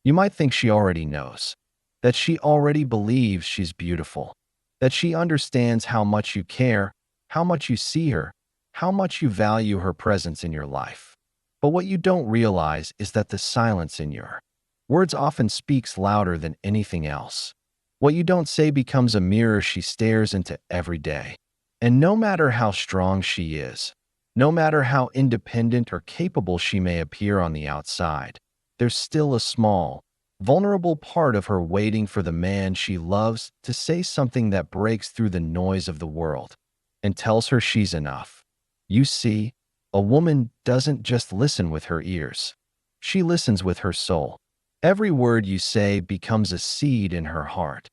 You might think she already knows, that she already believes she's beautiful, that she understands how much you care, how much you see her, how much you value her presence in your life. But what you don't realize is that the silence in your words often speaks louder than anything else. What you don't say becomes a mirror she stares into every day. And no matter how strong she is, no matter how independent or capable she may appear on the outside, there's still a small, vulnerable part of her waiting for the man she loves to say something that breaks through the noise of the world and tells her she's enough. You see, a woman doesn't just listen with her ears. She listens with her soul. Every word you say becomes a seed in her heart,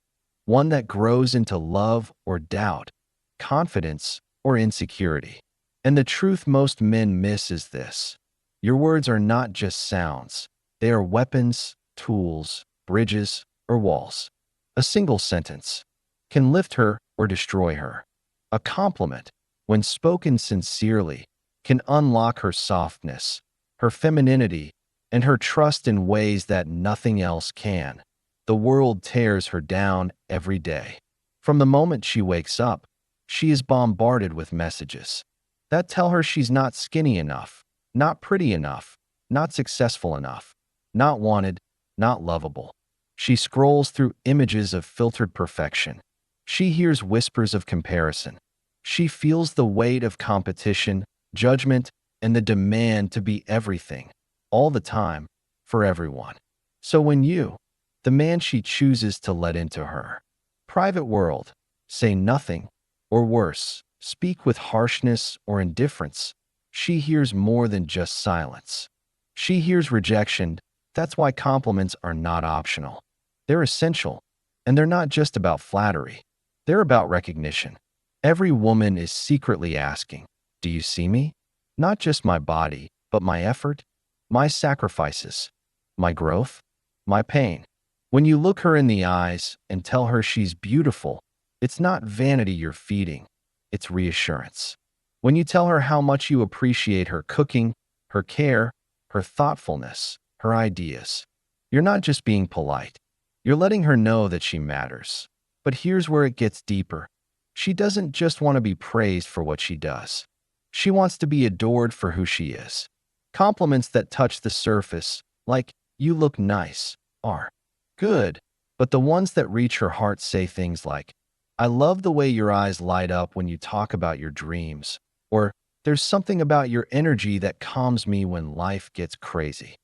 one that grows into love or doubt, confidence or insecurity. And the truth most men miss is this: your words are not just sounds, they are weapons, tools, bridges, or walls. A single sentence can lift her or destroy her. A compliment, when spoken sincerely, can unlock her softness, her femininity, and her trust in ways that nothing else can. The world tears her down every day. From the moment she wakes up, she is bombarded with messages that tell her she's not skinny enough, not pretty enough, not successful enough, not wanted, not lovable. She scrolls through images of filtered perfection. She hears whispers of comparison. She feels the weight of competition, judgment, and the demand to be everything, all the time, for everyone. So when you, the man she chooses to let into her private world, say nothing, or worse, speak with harshness or indifference, she hears more than just silence. She hears rejection. That's why compliments are not optional. They're essential, and they're not just about flattery. They're about recognition. Every woman is secretly asking, "Do you see me? Not just my body, but my effort, my sacrifices, my growth, my pain." When you look her in the eyes and tell her she's beautiful, it's not vanity you're feeding, it's reassurance. When you tell her how much you appreciate her cooking, her care, her thoughtfulness, her ideas, you're not just being polite. You're letting her know that she matters. But here's where it gets deeper. She doesn't just want to be praised for what she does. She wants to be adored for who she is. Compliments that touch the surface, like, "You look nice," are good. But the ones that reach her heart say things like, "I love the way your eyes light up when you talk about your dreams," or "There's something about your energy that calms me when life gets crazy."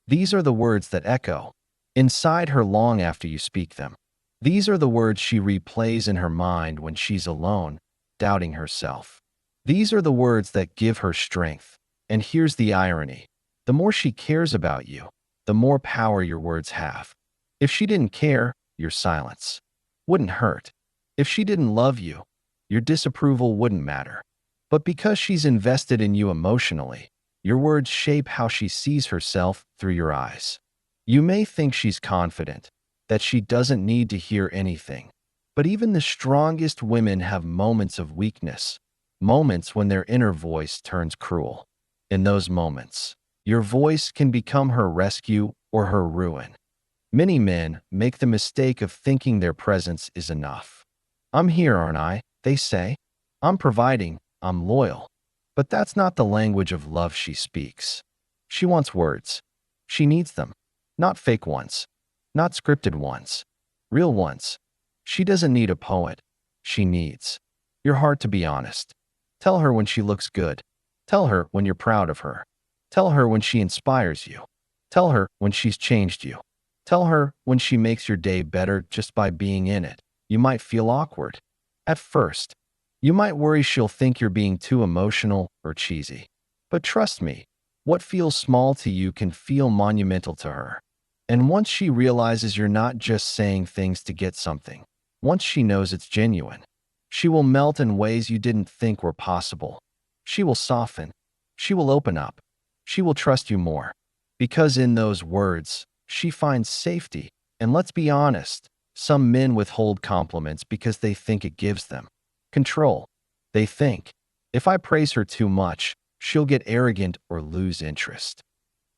These are the words that echo inside her long after you speak them. These are the words she replays in her mind when she's alone, doubting herself. These are the words that give her strength. And here's the irony: the more she cares about you, the more power your words have. If she didn't care, your silence wouldn't hurt. If she didn't love you, your disapproval wouldn't matter. But because she's invested in you emotionally, your words shape how she sees herself through your eyes. You may think she's confident, that she doesn't need to hear anything. But even the strongest women have moments of weakness, moments when their inner voice turns cruel. In those moments, your voice can become her rescue or her ruin. Many men make the mistake of thinking their presence is enough. "I'm here, aren't I?" they say. "I'm providing, I'm loyal." But that's not the language of love she speaks. She wants words. She needs them. Not fake ones. Not scripted ones. Real ones. She doesn't need a poet. She needs your heart to be honest. Tell her when she looks good. Tell her when you're proud of her. Tell her when she inspires you. Tell her when she's changed you. Tell her when she makes your day better just by being in it. You might feel awkward at first. You might worry she'll think you're being too emotional or cheesy. But trust me, what feels small to you can feel monumental to her. And once she realizes you're not just saying things to get something, once she knows it's genuine, she will melt in ways you didn't think were possible. She will soften. She will open up. She will trust you more. Because in those words, she finds safety. And let's be honest, some men withhold compliments because they think it gives them control. They think, if I praise her too much, she'll get arrogant or lose interest.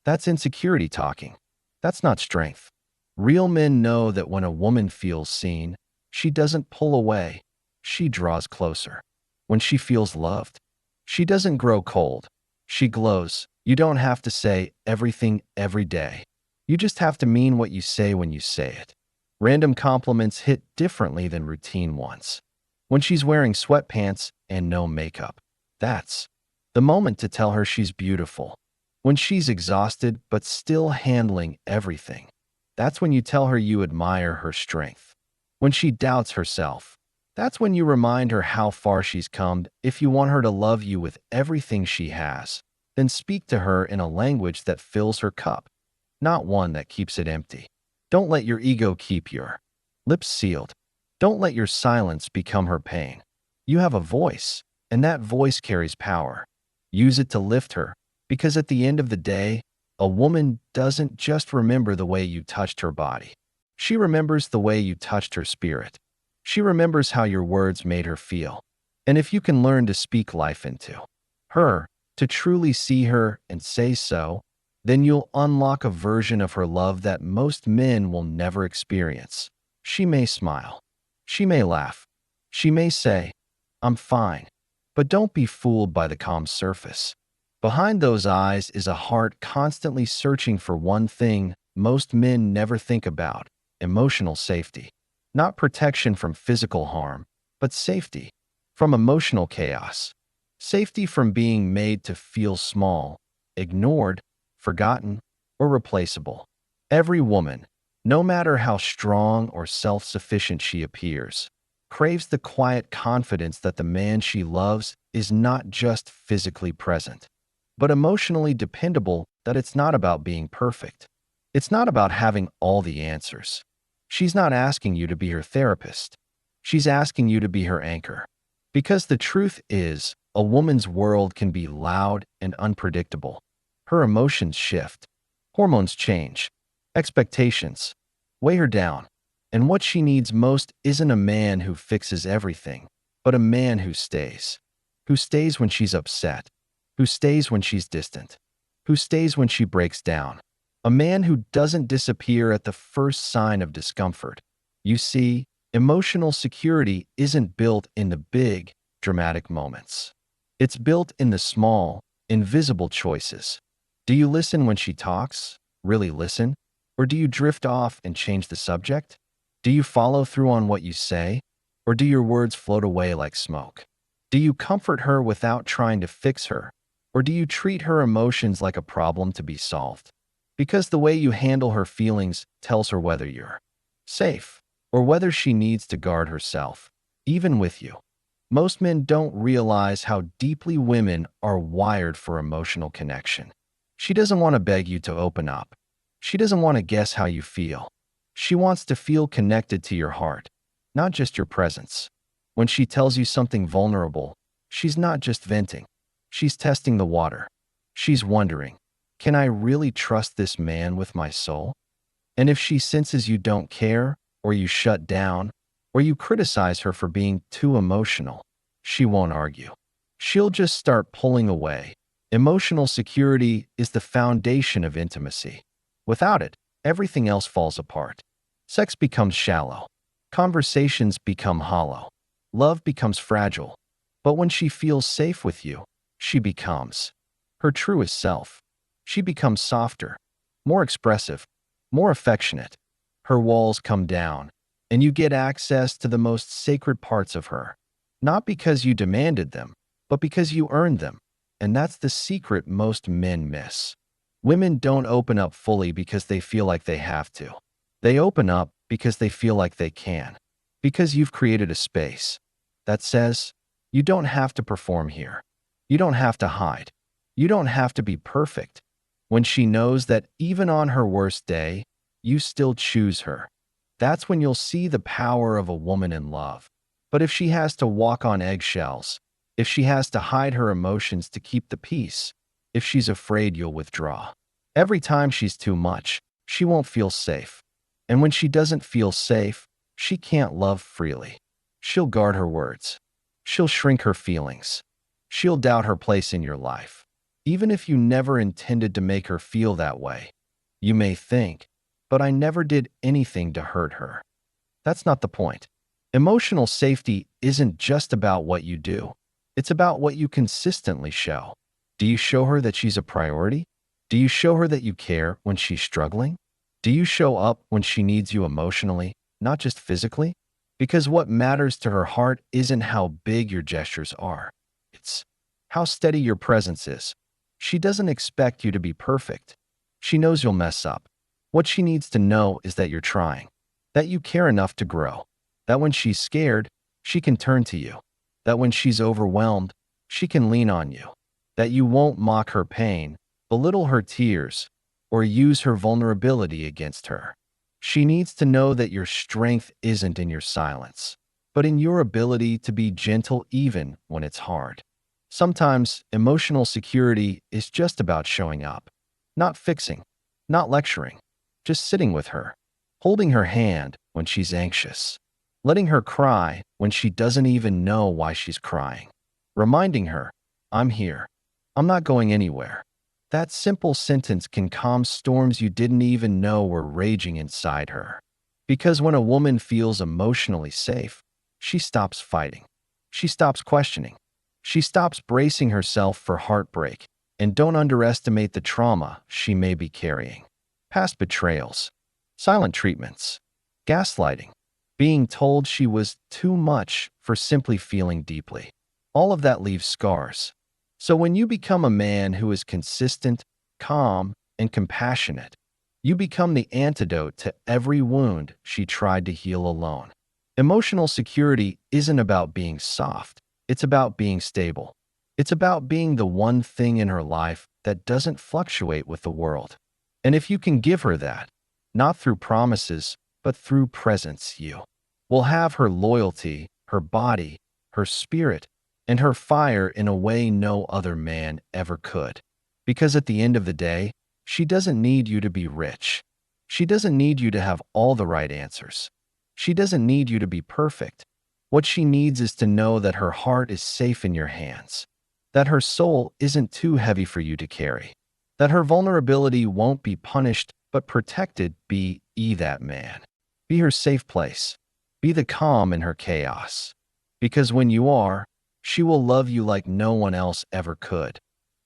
That's insecurity talking. That's not strength. Real men know that when a woman feels seen, she doesn't pull away, she draws closer. When she feels loved, she doesn't grow cold, she glows. You don't have to say everything every day. You just have to mean what you say when you say it. Random compliments hit differently than routine ones. When she's wearing sweatpants and no makeup, that's the moment to tell her she's beautiful. When she's exhausted but still handling everything, that's when you tell her you admire her strength. When she doubts herself, that's when you remind her how far she's come. If you want her to love you with everything she has, then speak to her in a language that fills her cup, not one that keeps it empty. Don't let your ego keep your lips sealed. Don't let your silence become her pain. You have a voice, and that voice carries power. Use it to lift her, because at the end of the day, a woman doesn't just remember the way you touched her body. She remembers the way you touched her spirit. She remembers how your words made her feel. And if you can learn to speak life into her, to truly see her and say so, then you'll unlock a version of her love that most men will never experience. She may smile. She may laugh. She may say, "I'm fine." But don't be fooled by the calm surface. Behind those eyes is a heart constantly searching for one thing most men never think about: emotional safety. Not protection from physical harm, but safety from emotional chaos. Safety from being made to feel small, ignored, forgotten, or replaceable. Every woman, no matter how strong or self-sufficient she appears, craves the quiet confidence that the man she loves is not just physically present, but emotionally dependable, that it's not about being perfect. It's not about having all the answers. She's not asking you to be her therapist. She's asking you to be her anchor. Because the truth is, a woman's world can be loud and unpredictable. Her emotions shift. Hormones change. Expectations weigh her down. And what she needs most isn't a man who fixes everything, but a man who stays. Who stays when she's upset. Who stays when she's distant. Who stays when she breaks down. A man who doesn't disappear at the first sign of discomfort. You see, emotional security isn't built in the big, dramatic moments. It's built in the small, invisible choices. Do you listen when she talks? Really listen? Or do you drift off and change the subject? Do you follow through on what you say? Or do your words float away like smoke? Do you comfort her without trying to fix her? Or do you treat her emotions like a problem to be solved? Because the way you handle her feelings tells her whether you're safe or whether she needs to guard herself, even with you. Most men don't realize how deeply women are wired for emotional connection. She doesn't want to beg you to open up. She doesn't want to guess how you feel. She wants to feel connected to your heart, not just your presence. When she tells you something vulnerable, she's not just venting. She's testing the water. She's wondering, can I really trust this man with my soul? And if she senses you don't care, or you shut down, or you criticize her for being too emotional, she won't argue. She'll just start pulling away. Emotional security is the foundation of intimacy. Without it, everything else falls apart. Sex becomes shallow. Conversations become hollow. Love becomes fragile. But when she feels safe with you, she becomes her truest self. She becomes softer, more expressive, more affectionate. Her walls come down, and you get access to the most sacred parts of her. Not because you demanded them, but because you earned them. And that's the secret most men miss. Women don't open up fully because they feel like they have to. They open up because they feel like they can. Because you've created a space that says, you don't have to perform here. You don't have to hide. You don't have to be perfect. When she knows that even on her worst day, you still choose her, that's when you'll see the power of a woman in love. But if she has to walk on eggshells, if she has to hide her emotions to keep the peace, if she's afraid you'll withdraw, every time she's too much, she won't feel safe. And when she doesn't feel safe, she can't love freely. She'll guard her words. She'll shrink her feelings. She'll doubt her place in your life. Even if you never intended to make her feel that way. You may think, but I never did anything to hurt her. That's not the point. Emotional safety isn't just about what you do. It's about what you consistently show. Do you show her that she's a priority? Do you show her that you care when she's struggling? Do you show up when she needs you emotionally, not just physically? Because what matters to her heart isn't how big your gestures are. It's how steady your presence is. She doesn't expect you to be perfect. She knows you'll mess up. What she needs to know is that you're trying, that you care enough to grow, that when she's scared, she can turn to you, that when she's overwhelmed, she can lean on you, that you won't mock her pain, belittle her tears, or use her vulnerability against her. She needs to know that your strength isn't in your silence, but in your ability to be gentle even when it's hard. Sometimes emotional security is just about showing up, not fixing, not lecturing, just sitting with her, holding her hand when she's anxious, letting her cry when she doesn't even know why she's crying, reminding her, I'm here, I'm not going anywhere. That simple sentence can calm storms you didn't even know were raging inside her. Because when a woman feels emotionally safe, she stops fighting. She stops questioning. She stops bracing herself for heartbreak. And don't underestimate the trauma she may be carrying. Past betrayals, silent treatments, gaslighting, being told she was too much for simply feeling deeply. All of that leaves scars. So when you become a man who is consistent, calm, and compassionate, you become the antidote to every wound she tried to heal alone. Emotional security isn't about being soft. It's about being stable. It's about being the one thing in her life that doesn't fluctuate with the world. And if you can give her that, not through promises, but through presence, you will have her loyalty, her body, her spirit, and her fire in a way no other man ever could. Because at the end of the day, she doesn't need you to be rich. She doesn't need you to have all the right answers. She doesn't need you to be perfect. What she needs is to know that her heart is safe in your hands, that her soul isn't too heavy for you to carry, that her vulnerability won't be punished but protected. Be that man. Be her safe place. Be the calm in her chaos. Because when you are, she will love you like no one else ever could.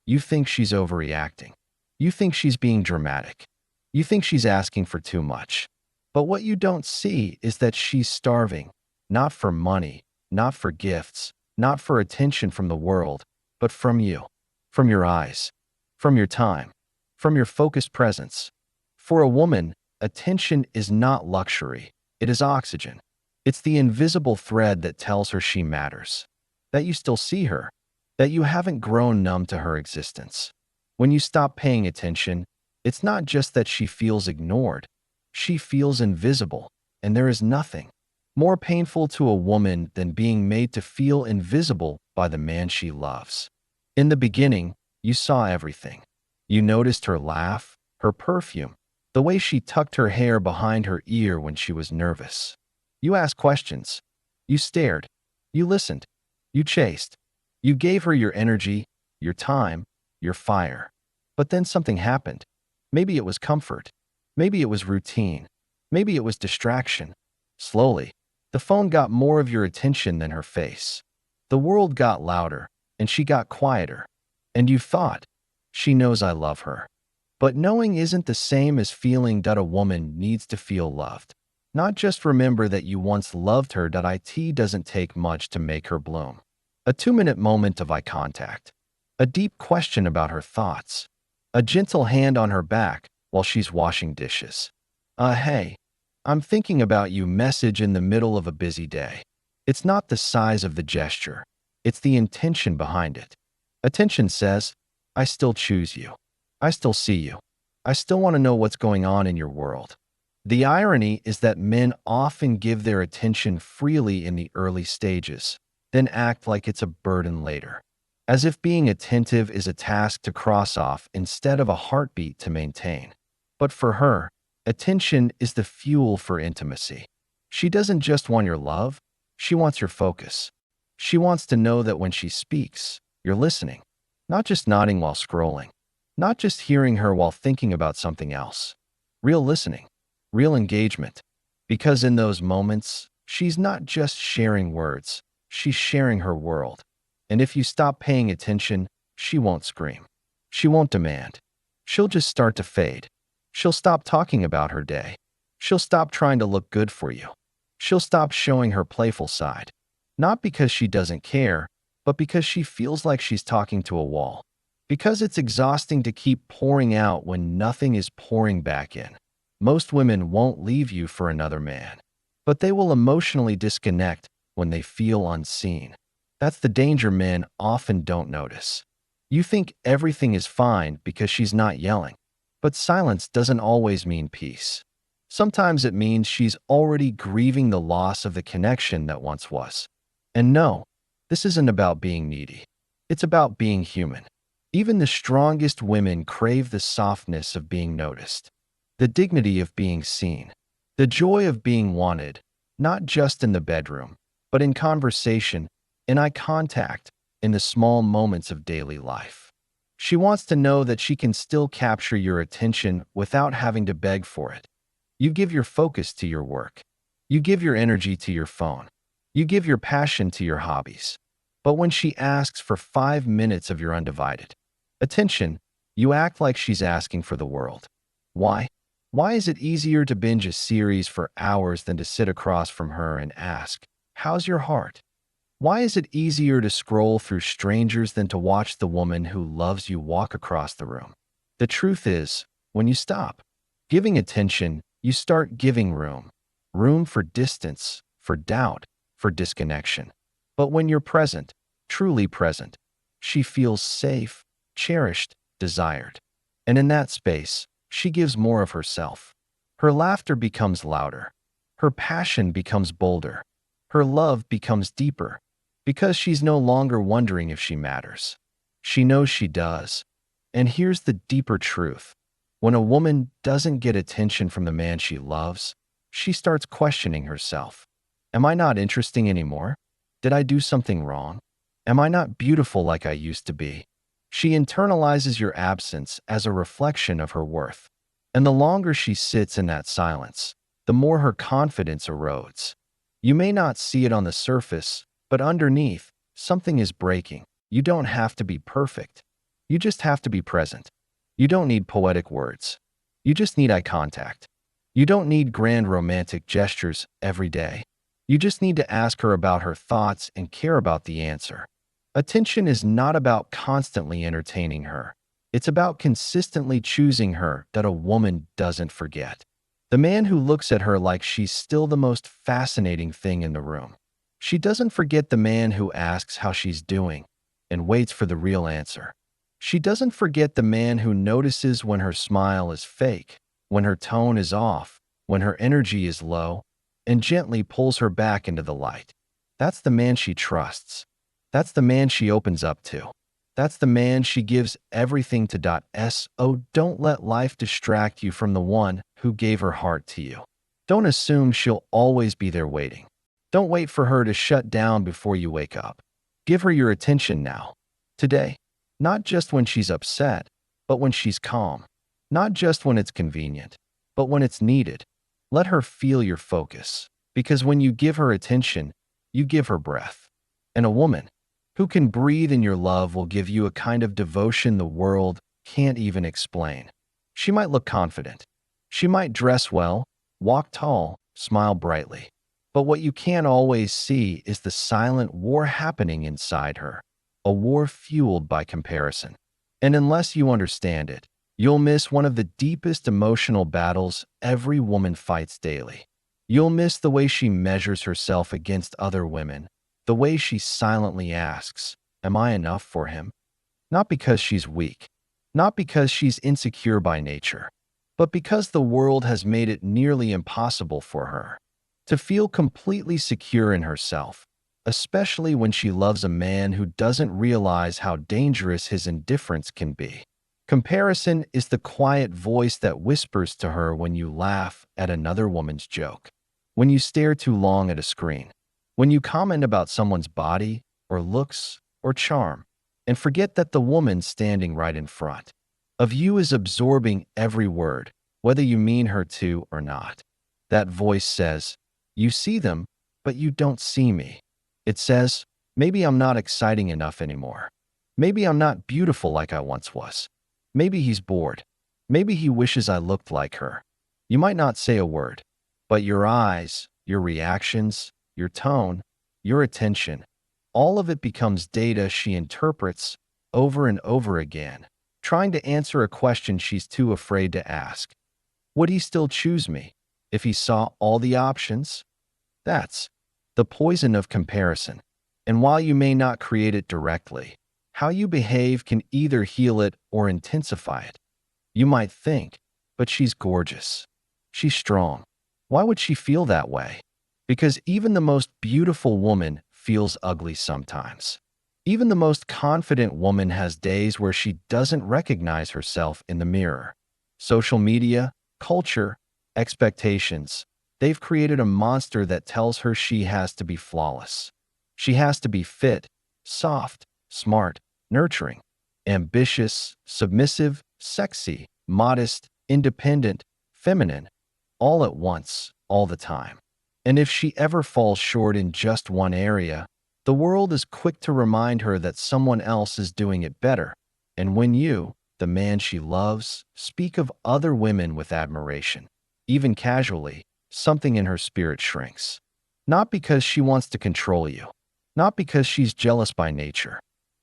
You think she's overreacting. You think she's being dramatic. You think she's asking for too much. But what you don't see is that she's starving, not for money, not for gifts, not for attention from the world, but from you, from your eyes, from your time, from your focused presence. For a woman, attention is not luxury. It is oxygen. It's the invisible thread that tells her she matters, that you still see her, that you haven't grown numb to her existence. When you stop paying attention, it's not just that she feels ignored. She feels invisible, and there is nothing more painful to a woman than being made to feel invisible by the man she loves. In the beginning, you saw everything. You noticed her laugh, her perfume, the way she tucked her hair behind her ear when she was nervous. You asked questions. You stared. You listened. You chased. You gave her your energy, your time, your fire. But then something happened. Maybe it was comfort. Maybe it was routine. Maybe it was distraction. Slowly, the phone got more of your attention than her face. The world got louder, and she got quieter. And you thought, she knows I love her. But knowing isn't the same as feeling that a woman needs to feel loved. Not just remember that you once loved her. It doesn't take much to make her bloom. A 2-minute moment of eye contact. A deep question about her thoughts. A gentle hand on her back while she's washing dishes. Hey, I'm thinking about you message in the middle of a busy day. It's not the size of the gesture. It's the intention behind it. Attention says, I still choose you. I still see you. I still want to know what's going on in your world. The irony is that men often give their attention freely in the early stages, then act like it's a burden later, as if being attentive is a task to cross off instead of a heartbeat to maintain. But for her, attention is the fuel for intimacy. She doesn't just want your love, she wants your focus. She wants to know that when she speaks, you're listening, not just nodding while scrolling, not just hearing her while thinking about something else. Real listening. real engagement. Because in those moments, she's not just sharing words, she's sharing her world. And if you stop paying attention, she won't scream. She won't demand. She'll just start to fade. She'll stop talking about her day. She'll stop trying to look good for you. She'll stop showing her playful side. Not because she doesn't care, but because she feels like she's talking to a wall. Because it's exhausting to keep pouring out when nothing is pouring back in. Most women won't leave you for another man, but they will emotionally disconnect when they feel unseen. That's the danger men often don't notice. You think everything is fine because she's not yelling, but silence doesn't always mean peace. Sometimes it means she's already grieving the loss of the connection that once was. And no, this isn't about being needy. It's about being human. Even the strongest women crave the softness of being noticed, the dignity of being seen, the joy of being wanted, not just in the bedroom, but in conversation, in eye contact, in the small moments of daily life. She wants to know that she can still capture your attention without having to beg for it. You give your focus to your work. You give your energy to your phone. You give your passion to your hobbies. But when she asks for 5 minutes of your undivided attention, you act like she's asking for the world. Why? Why is it easier to binge a series for hours than to sit across from her and ask, "How's your heart?" Why is it easier to scroll through strangers than to watch the woman who loves you walk across the room? The truth is, when you stop giving attention, you start giving room. Room for distance, for doubt, for disconnection. But when you're present, truly present, she feels safe, cherished, desired. And in that space, she gives more of herself. Her laughter becomes louder. Her passion becomes bolder. Her love becomes deeper. Because she's no longer wondering if she matters. She knows she does. And here's the deeper truth. When a woman doesn't get attention from the man she loves, she starts questioning herself. Am I not interesting anymore? Did I do something wrong? Am I not beautiful like I used to be? She internalizes your absence as a reflection of her worth. And the longer she sits in that silence, the more her confidence erodes. You may not see it on the surface, but underneath, something is breaking. You don't have to be perfect. You just have to be present. You don't need poetic words. You just need eye contact. You don't need grand romantic gestures every day. You just need to ask her about her thoughts and care about the answer. Attention is not about constantly entertaining her. It's about consistently choosing her that a woman doesn't forget. The man who looks at her like she's still the most fascinating thing in the room. She doesn't forget the man who asks how she's doing and waits for the real answer. She doesn't forget the man who notices when her smile is fake, when her tone is off, when her energy is low, and gently pulls her back into the light. That's the man she trusts. That's the man she opens up to. That's the man she gives everything to. So don't let life distract you from the one who gave her heart to you. Don't assume she'll always be there waiting. Don't wait for her to shut down before you wake up. Give her your attention now, today. Not just when she's upset, but when she's calm. Not just when it's convenient, but when it's needed. Let her feel your focus, because when you give her attention, you give her breath. And a woman who can breathe in your love will give you a kind of devotion the world can't even explain. She might look confident. She might dress well, walk tall, smile brightly. But what you can't always see is the silent war happening inside her, a war fueled by comparison. And unless you understand it, you'll miss one of the deepest emotional battles every woman fights daily. You'll miss the way she measures herself against other women, the way she silently asks, "Am I enough for him?" Not because she's weak, not because she's insecure by nature, but because the world has made it nearly impossible for her to feel completely secure in herself, especially when she loves a man who doesn't realize how dangerous his indifference can be. Comparison is the quiet voice that whispers to her when you laugh at another woman's joke, when you stare too long at a screen, when you comment about someone's body or looks or charm, and forget that the woman standing right in front of you is absorbing every word, whether you mean her to or not. That voice says, "You see them, but you don't see me." It says, "Maybe I'm not exciting enough anymore. Maybe I'm not beautiful like I once was. Maybe he's bored. Maybe he wishes I looked like her." You might not say a word, but your eyes, your reactions, your tone, your attention, all of it becomes data she interprets over and over again, trying to answer a question she's too afraid to ask. Would he still choose me if he saw all the options? That's the poison of comparison. And while you may not create it directly, how you behave can either heal it or intensify it. You might think, but she's gorgeous. She's strong. Why would she feel that way? Because even the most beautiful woman feels ugly sometimes. Even the most confident woman has days where she doesn't recognize herself in the mirror. Social media, culture, expectations, they've created a monster that tells her she has to be flawless. She has to be fit, soft, smart, nurturing, ambitious, submissive, sexy, modest, independent, feminine, all at once, all the time. And if she ever falls short in just one area, the world is quick to remind her that someone else is doing it better. And when you, the man she loves, speak of other women with admiration, even casually, something in her spirit shrinks. Not because she wants to control you, not because she's jealous by nature,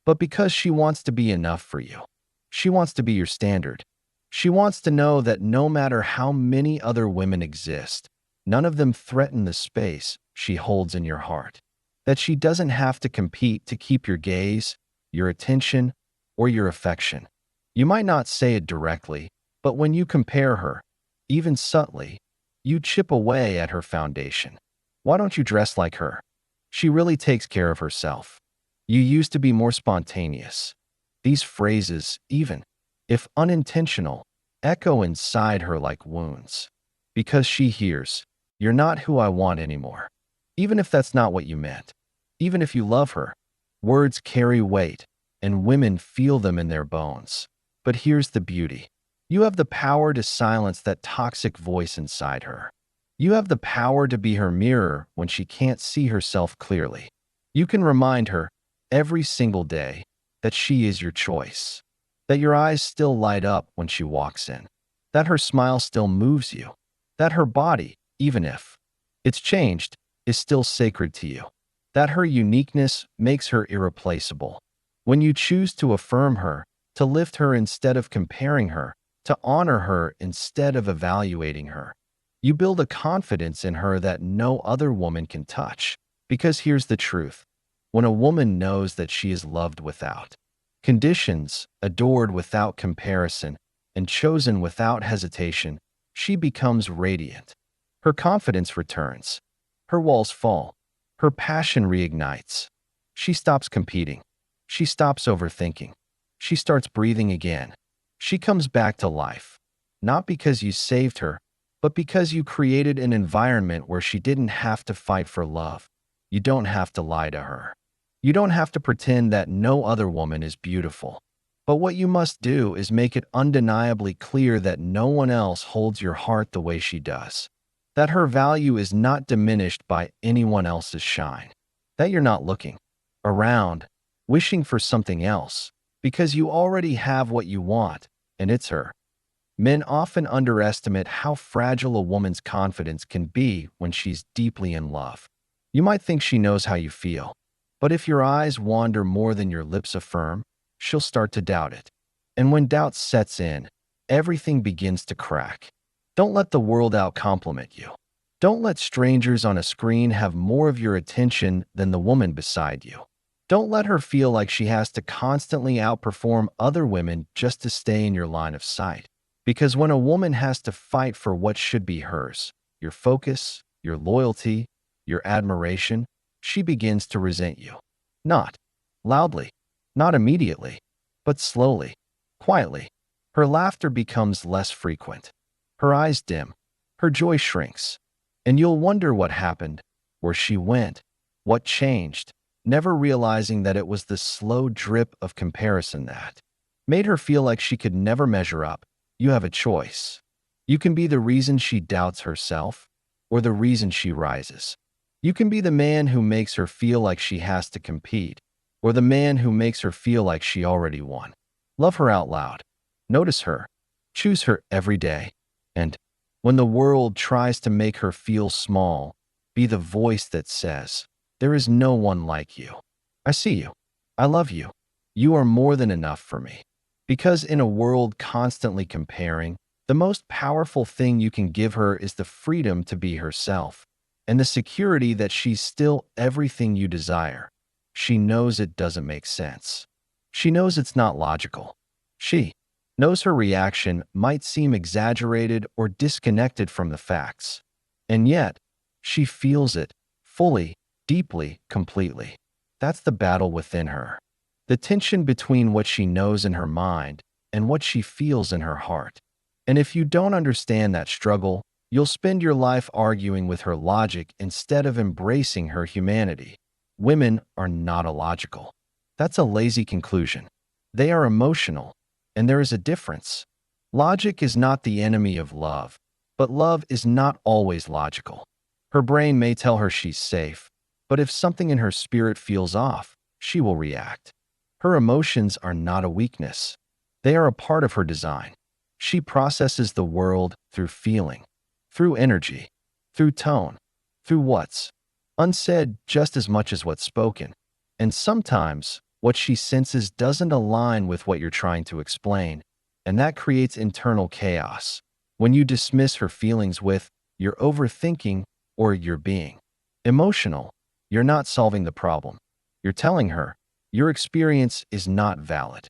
but because she wants to be enough for you. She wants to be your standard. She wants to know that no matter how many other women exist, none of them threaten the space she holds in your heart. That she doesn't have to compete to keep your gaze, your attention, or your affection. You might not say it directly, but when you compare her, even subtly, you chip away at her foundation. Why don't you dress like her? She really takes care of herself. You used to be more spontaneous. These phrases, even if unintentional, echo inside her like wounds. Because she hears, "You're not who I want anymore." Even if that's not what you meant. Even if you love her, words carry weight, and women feel them in their bones. But here's the beauty. You have the power to silence that toxic voice inside her. You have the power to be her mirror when she can't see herself clearly. You can remind her every single day that she is your choice, that your eyes still light up when she walks in, that her smile still moves you, that her body, even if it's changed, is still sacred to you, that her uniqueness makes her irreplaceable. When you choose to affirm her, to lift her instead of comparing her, to honor her instead of evaluating her, you build a confidence in her that no other woman can touch. Because here's the truth. When a woman knows that she is loved without conditions, adored without comparison, and chosen without hesitation, she becomes radiant. Her confidence returns. Her walls fall. Her passion reignites. She stops competing. She stops overthinking. She starts breathing again. She comes back to life. Not because you saved her, but because you created an environment where she didn't have to fight for love. You don't have to lie to her. You don't have to pretend that no other woman is beautiful. But what you must do is make it undeniably clear that no one else holds your heart the way she does. That her value is not diminished by anyone else's shine. That you're not looking around, wishing for something else, because you already have what you want, and it's her. Men often underestimate how fragile a woman's confidence can be when she's deeply in love. You might think she knows how you feel, but if your eyes wander more than your lips affirm, she'll start to doubt it. And when doubt sets in, everything begins to crack. Don't let the world out-compliment you. Don't let strangers on a screen have more of your attention than the woman beside you. Don't let her feel like she has to constantly outperform other women just to stay in your line of sight. Because when a woman has to fight for what should be hers, your focus, your loyalty, your admiration, she begins to resent you. Not loudly, not immediately, but slowly, quietly. Her laughter becomes less frequent. Her eyes dim. Her joy shrinks. And you'll wonder what happened, where she went, what changed, never realizing that it was the slow drip of comparison that made her feel like she could never measure up. You have a choice. You can be the reason she doubts herself or the reason she rises. You can be the man who makes her feel like she has to compete or the man who makes her feel like she already won. Love her out loud. Notice her. Choose her every day. And when the world tries to make her feel small, be the voice that says, "There is no one like you. I see you. I love you. You are more than enough for me." Because in a world constantly comparing, the most powerful thing you can give her is the freedom to be herself and the security that she's still everything you desire. She knows it doesn't make sense. She knows it's not logical. She knows her reaction might seem exaggerated or disconnected from the facts. And yet, she feels it fully, deeply, completely. That's the battle within her. The tension between what she knows in her mind and what she feels in her heart. And if you don't understand that struggle, you'll spend your life arguing with her logic instead of embracing her humanity. Women are not illogical. That's a lazy conclusion. They are emotional, and there is a difference. Logic is not the enemy of love, but love is not always logical. Her brain may tell her she's safe, but if something in her spirit feels off, she will react. Her emotions are not a weakness. They are a part of her design. She processes the world through feeling, through energy, through tone, through what's unsaid just as much as what's spoken. And sometimes, what she senses doesn't align with what you're trying to explain, and that creates internal chaos. When you dismiss her feelings with, "You're overthinking," or "You're being emotional," you're not solving the problem. You're telling her, your experience is not valid.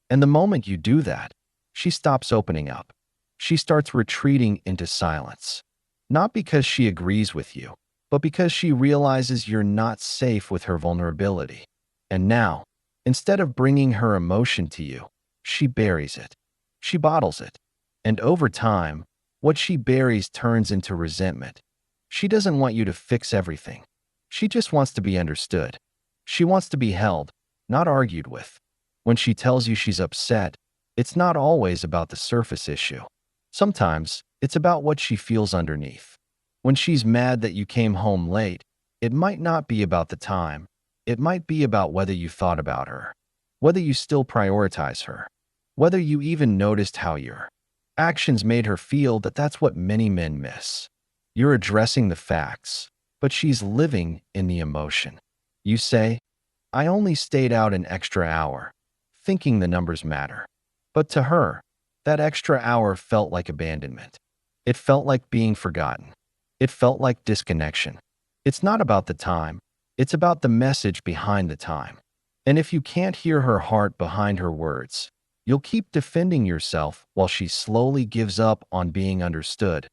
And the moment you do that, she stops opening up. She starts retreating into silence. Not because she agrees with you, but because she realizes you're not safe with her vulnerability. And now, instead of bringing her emotion to you, she buries it. She bottles it. And over time, what she buries turns into resentment. She doesn't want you to fix everything. She just wants to be understood. She wants to be held, not argued with. When she tells you she's upset, it's not always about the surface issue. Sometimes, it's about what she feels underneath. When she's mad that you came home late, it might not be about the time. It might be about whether you thought about her, whether you still prioritize her, whether you even noticed how your actions made her feel. That's what many men miss. You're addressing the facts, but she's living in the emotion. You say, "I only stayed out an extra hour," thinking the numbers matter. But to her, that extra hour felt like abandonment. It felt like being forgotten. It felt like disconnection. It's not about the time. It's about the message behind the time. And if you can't hear her heart behind her words, you'll keep defending yourself while she slowly gives up on being understood.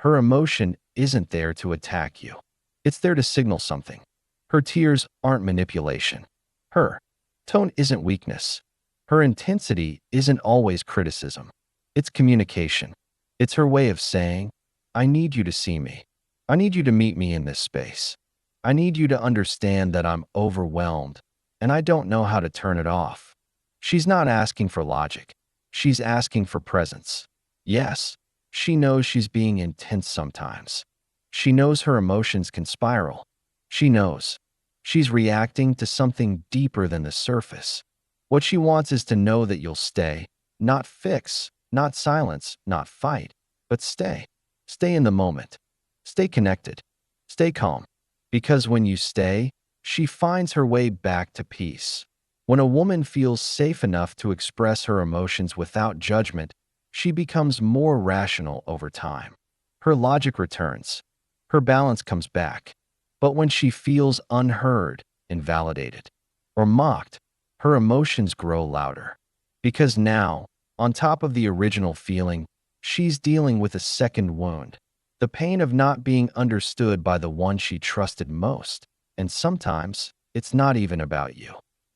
Her emotion isn't there to attack you. It's there to signal something. Her tears aren't manipulation. Her tone isn't weakness. Her intensity isn't always criticism. It's communication. It's her way of saying, "I need you to see me. I need you to meet me in this space. I need you to understand that I'm overwhelmed, and I don't know how to turn it off." She's not asking for logic. She's asking for presence. Yes, she knows she's being intense sometimes. She knows her emotions can spiral. She knows she's reacting to something deeper than the surface. What she wants is to know that you'll stay, not fix, not silence, not fight, but stay. Stay in the moment. Stay connected. Stay calm. Because when you stay, she finds her way back to peace. When a woman feels safe enough to express her emotions without judgment, she becomes more rational over time. Her logic returns. Her balance comes back. But when she feels unheard, invalidated, or mocked, her emotions grow louder. Because now, on top of the original feeling, she's dealing with a second wound. The pain of not being understood by the one she trusted most. And sometimes, it's not even about you.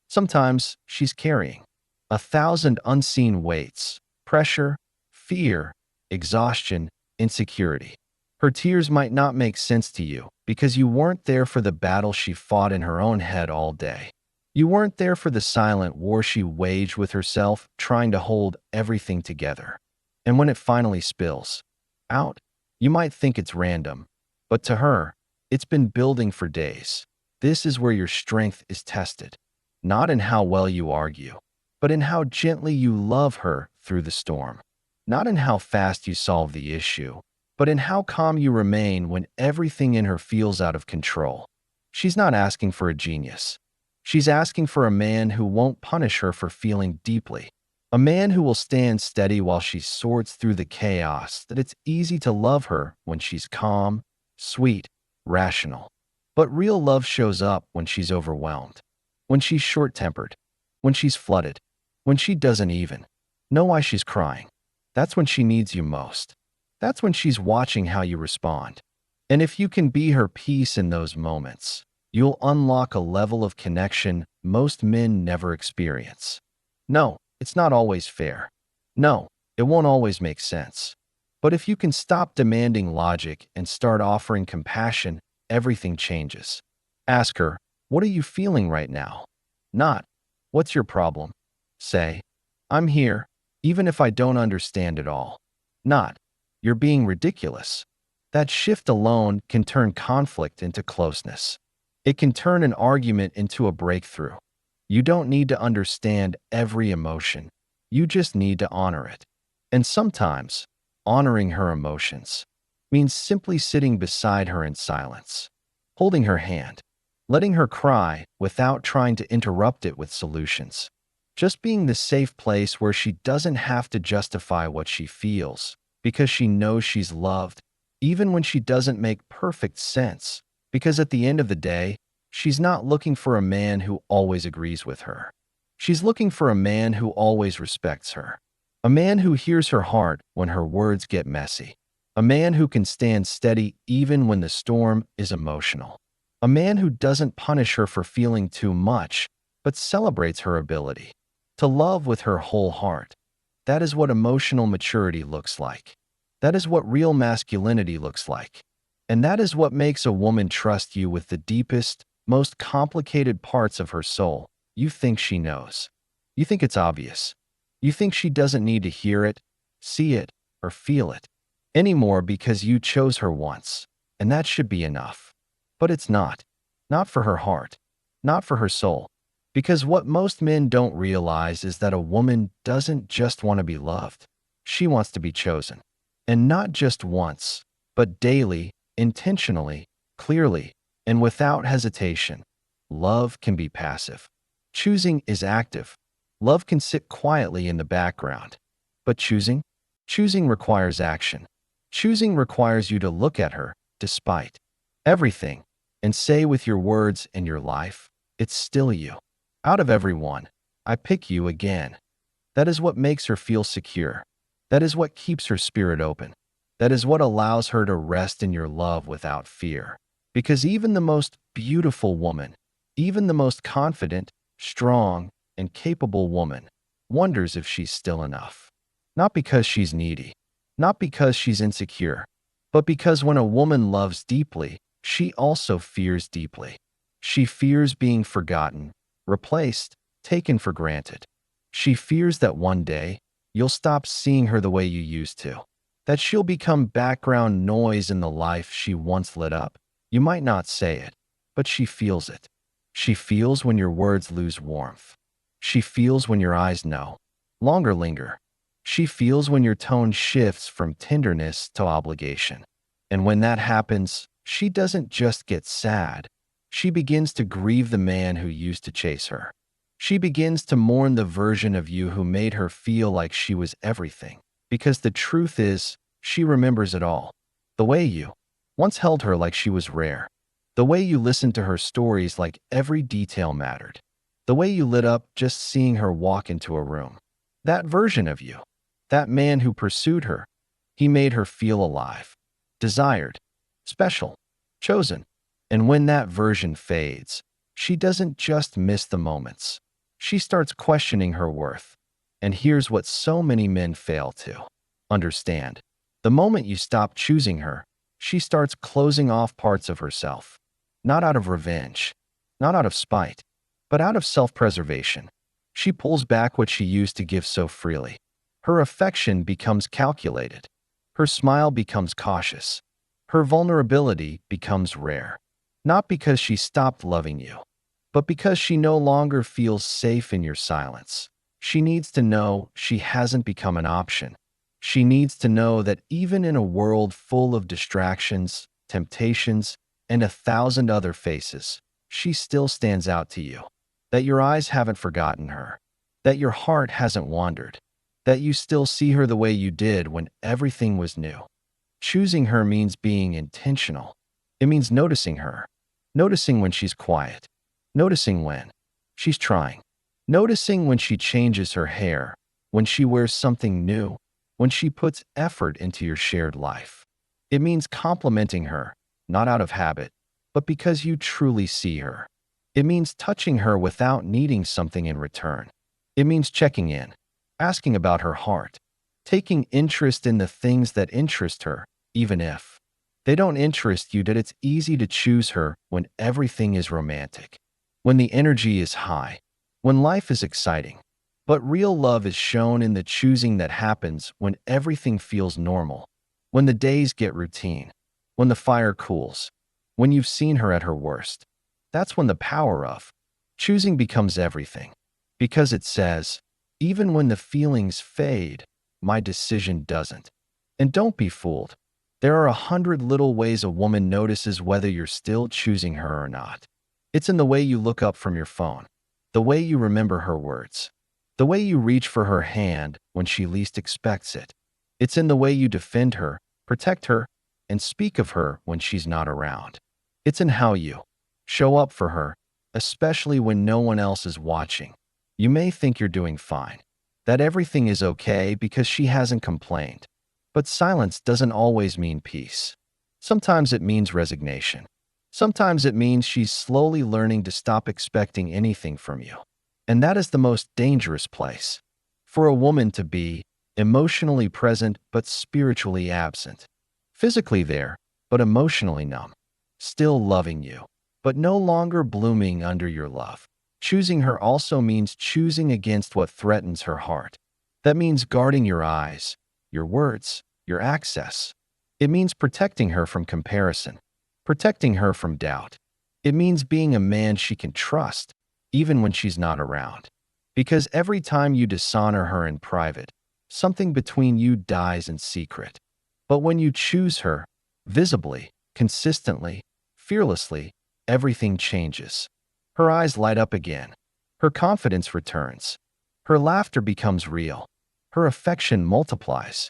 Sometimes, she's carrying 1,000 unseen weights: pressure, fear, exhaustion, insecurity. Her tears might not make sense to you because you weren't there for the battle she fought in her own head all day. You weren't there for the silent war she waged with herself, trying to hold everything together. And when it finally spills, out, you might think it's random, but to her, it's been building for days. This is where your strength is tested, not in how well you argue, but in how gently you love her through the storm. Not in how fast you solve the issue, but in how calm you remain when everything in her feels out of control. She's not asking for a genius. She's asking for a man who won't punish her for feeling deeply. A man who will stand steady while she sorts through the chaos, that it's easy to love her when she's calm, sweet, rational. But real love shows up when she's overwhelmed, when she's short-tempered, when she's flooded, when she doesn't even know why she's crying. That's when she needs you most. That's when she's watching how you respond. And if you can be her peace in those moments, you'll unlock a level of connection most men never experience. No, it's not always fair. No, it won't always make sense. But if you can stop demanding logic and start offering compassion, everything changes. Ask her, what are you feeling right now? Not, what's your problem? Say, I'm here, even if I don't understand it all. Not, you're being ridiculous. That shift alone can turn conflict into closeness. It can turn an argument into a breakthrough. You don't need to understand every emotion. You just need to honor it. And sometimes, honoring her emotions means simply sitting beside her in silence, holding her hand, letting her cry without trying to interrupt it with solutions. Just being the safe place where she doesn't have to justify what she feels because she knows she's loved, even when she doesn't make perfect sense, because at the end of the day, she's not looking for a man who always agrees with her. She's looking for a man who always respects her. A man who hears her heart when her words get messy. A man who can stand steady even when the storm is emotional. A man who doesn't punish her for feeling too much, but celebrates her ability to love with her whole heart. That is what emotional maturity looks like. That is what real masculinity looks like. And that is what makes a woman trust you with the deepest, most complicated parts of her soul. You think she knows. You think it's obvious. You think she doesn't need to hear it, see it, or feel it anymore because you chose her once, and that should be enough. But it's not. Not for her heart. Not for her soul. Because what most men don't realize is that a woman doesn't just want to be loved. She wants to be chosen. And not just once, but daily, intentionally, clearly, and without hesitation. Love can be passive. Choosing is active. Love can sit quietly in the background. But choosing? Choosing requires action. Choosing requires you to look at her, despite everything, and say with your words and your life, it's still you. Out of everyone, I pick you again. That is what makes her feel secure. That is what keeps her spirit open. That is what allows her to rest in your love without fear. Because even the most beautiful woman, even the most confident, strong, and capable woman, wonders if she's still enough. Not because she's needy, not because she's insecure, but because when a woman loves deeply, she also fears deeply. She fears being forgotten, replaced, taken for granted. She fears that one day, you'll stop seeing her the way you used to. That she'll become background noise in the life she once lit up. You might not say it, but she feels it. She feels when your words lose warmth. She feels when your eyes no longer linger. She feels when your tone shifts from tenderness to obligation. And when that happens, she doesn't just get sad. She begins to grieve the man who used to chase her. She begins to mourn the version of you who made her feel like she was everything. Because the truth is, she remembers it all. The way you once held her like she was rare. The way you listened to her stories like every detail mattered. The way you lit up just seeing her walk into a room. That version of you. That man who pursued her. He made her feel alive. Desired. Special. Chosen. And when that version fades, she doesn't just miss the moments. She starts questioning her worth. And here's what so many men fail to understand. The moment you stop choosing her, she starts closing off parts of herself. Not out of revenge, not out of spite, but out of self-preservation. She pulls back what she used to give so freely. Her affection becomes calculated. Her smile becomes cautious. Her vulnerability becomes rare. Not because she stopped loving you, but because she no longer feels safe in your silence. She needs to know she hasn't become an option. She needs to know that even in a world full of distractions, temptations, and 1,000 other faces, she still stands out to you. That your eyes haven't forgotten her. That your heart hasn't wandered. That you still see her the way you did when everything was new. Choosing her means being intentional. It means noticing her. Noticing when she's quiet. Noticing when she's trying. Noticing when she changes her hair. When she wears something new. When she puts effort into your shared life. It means complimenting her, not out of habit, but because you truly see her. It means touching her without needing something in return. It means checking in, asking about her heart, taking interest in the things that interest her, even if they don't interest you. That it's easy to choose her when everything is romantic, when the energy is high, when life is exciting. But real love is shown in the choosing that happens when everything feels normal, when the days get routine, when the fire cools, when you've seen her at her worst. That's when the power of choosing becomes everything. Because it says, even when the feelings fade, my decision doesn't. And don't be fooled. There are 100 little ways a woman notices whether you're still choosing her or not. It's in the way you look up from your phone, the way you remember her words, the way you reach for her hand when she least expects it. It's in the way you defend her, protect her, and speak of her when she's not around. It's in how you show up for her, especially when no one else is watching. You may think you're doing fine, that everything is okay because she hasn't complained. But silence doesn't always mean peace. Sometimes it means resignation. Sometimes it means she's slowly learning to stop expecting anything from you. And that is the most dangerous place for a woman to be: emotionally present but spiritually absent. Physically there, but emotionally numb. Still loving you, but no longer blooming under your love. Choosing her also means choosing against what threatens her heart. That means guarding your eyes, your words, your access. It means protecting her from comparison, protecting her from doubt. It means being a man she can trust, even when she's not around. Because every time you dishonor her in private, something between you dies in secret. But when you choose her, visibly, consistently, fearlessly, everything changes. Her eyes light up again. Her confidence returns. Her laughter becomes real. Her affection multiplies.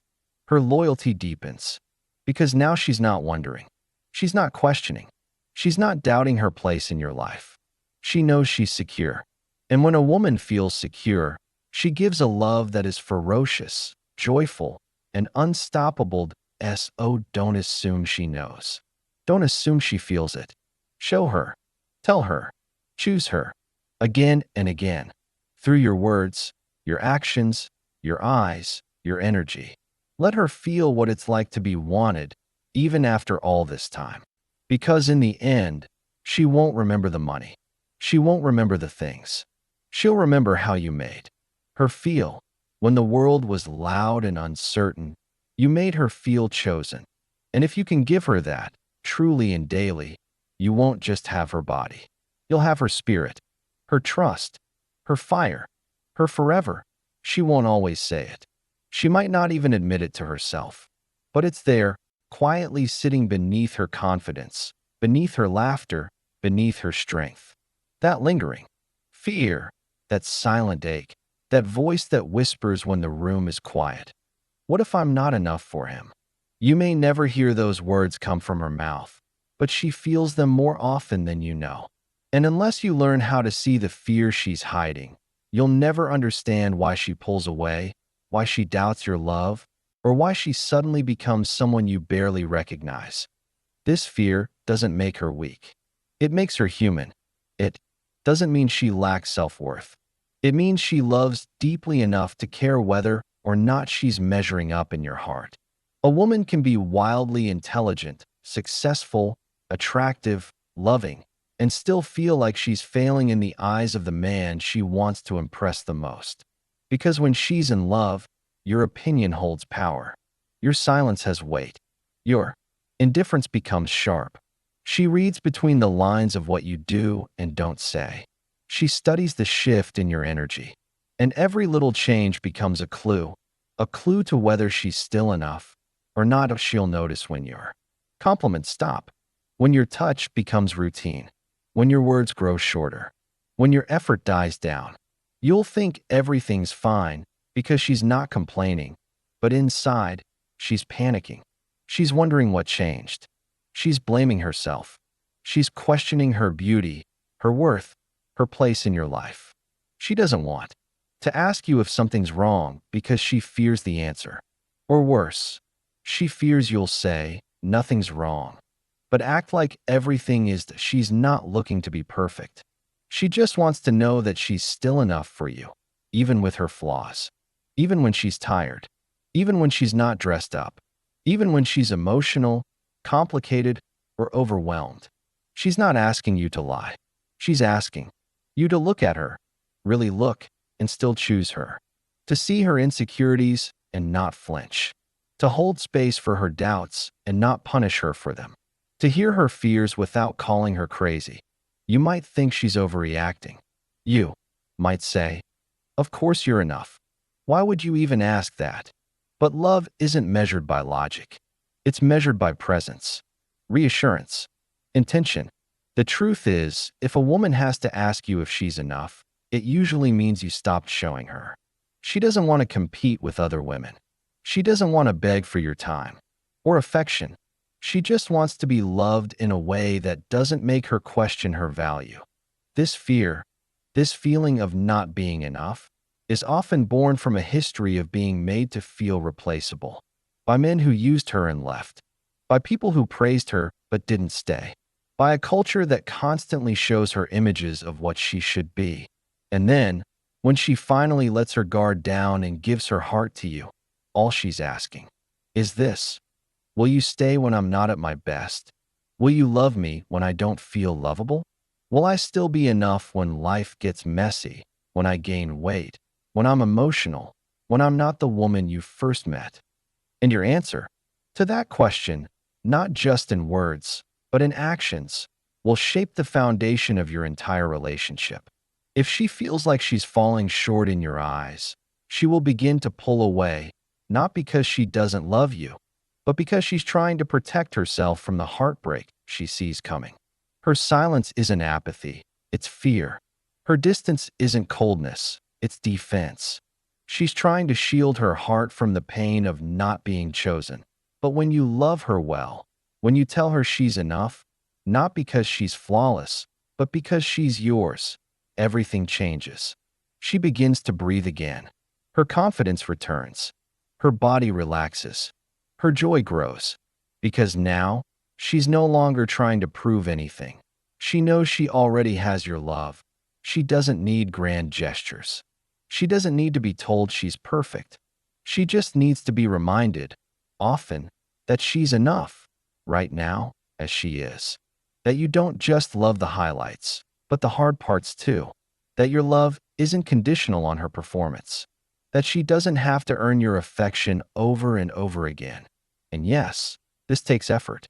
Her loyalty deepens. Because now she's not wondering. She's not questioning. She's not doubting her place in your life. She knows she's secure. And when a woman feels secure, she gives a love that is ferocious, joyful, and unstoppable. Don't assume she knows. Don't assume she feels it. Show her. Tell her. Choose her. Again and again. Through your words, your actions, your eyes, your energy. Let her feel what it's like to be wanted, even after all this time. Because in the end, she won't remember the money. She won't remember the things. She'll remember how you made her feel. When the world was loud and uncertain, you made her feel chosen. And if you can give her that, truly and daily, you won't just have her body. You'll have her spirit, her trust, her fire, her forever. She won't always say it. She might not even admit it to herself. But it's there, quietly sitting beneath her confidence, beneath her laughter, beneath her strength. That lingering fear, that silent ache, that voice that whispers when the room is quiet. What if I'm not enough for him? You may never hear those words come from her mouth, but she feels them more often than you know. And unless you learn how to see the fear she's hiding, you'll never understand why she pulls away, why she doubts your love, or why she suddenly becomes someone you barely recognize. This fear doesn't make her weak. It makes her human. It doesn't mean she lacks self-worth. It means she loves deeply enough to care whether or not she's measuring up in your heart. A woman can be wildly intelligent, successful, attractive, loving, and still feel like she's failing in the eyes of the man she wants to impress the most. Because when she's in love, your opinion holds power. Your silence has weight. Your indifference becomes sharp. She reads between the lines of what you do and don't say. She studies the shift in your energy. And every little change becomes a clue to whether she's still enough or not. If she'll notice when your compliments stop, when your touch becomes routine, when your words grow shorter, when your effort dies down. You'll think everything's fine because she's not complaining, but inside, she's panicking. She's wondering what changed. She's blaming herself. She's questioning her beauty, her worth, her place in your life. She doesn't want to ask you if something's wrong because she fears the answer. Or worse, she fears you'll say, nothing's wrong, but act like everything is. She's not looking to be perfect. She just wants to know that she's still enough for you, even with her flaws, even when she's tired, even when she's not dressed up, even when she's emotional, complicated, or overwhelmed. She's not asking you to lie. She's asking you to look at her, really look, and still choose her, to see her insecurities and not flinch, to hold space for her doubts and not punish her for them, to hear her fears without calling her crazy. You might think she's overreacting. You might say, "Of course you're enough. Why would you even ask that?" But love isn't measured by logic. It's measured by presence, reassurance, intention. The truth is, if a woman has to ask you if she's enough, it usually means you stopped showing her. She doesn't want to compete with other women. She doesn't want to beg for your time or affection. She just wants to be loved in a way that doesn't make her question her value. This fear, this feeling of not being enough, is often born from a history of being made to feel replaceable, by men who used her and left, by people who praised her but didn't stay, by a culture that constantly shows her images of what she should be. And then, when she finally lets her guard down and gives her heart to you, all she's asking is this: will you stay when I'm not at my best? Will you love me when I don't feel lovable? Will I still be enough when life gets messy, when I gain weight, when I'm emotional, when I'm not the woman you first met? And your answer to that question, not just in words, but in actions, will shape the foundation of your entire relationship. If she feels like she's falling short in your eyes, she will begin to pull away, not because she doesn't love you, but because she's trying to protect herself from the heartbreak she sees coming. Her silence isn't apathy, it's fear. Her distance isn't coldness, it's defense. She's trying to shield her heart from the pain of not being chosen. But when you love her well, when you tell her she's enough, not because she's flawless, but because she's yours, everything changes. She begins to breathe again. Her confidence returns. Her body relaxes. Her joy grows, because now she's no longer trying to prove anything. She knows she already has your love. She doesn't need grand gestures. She doesn't need to be told she's perfect. She just needs to be reminded, often, that she's enough, right now, as she is. That you don't just love the highlights, but the hard parts too. That your love isn't conditional on her performance. That she doesn't have to earn your affection over and over again. And yes, this takes effort.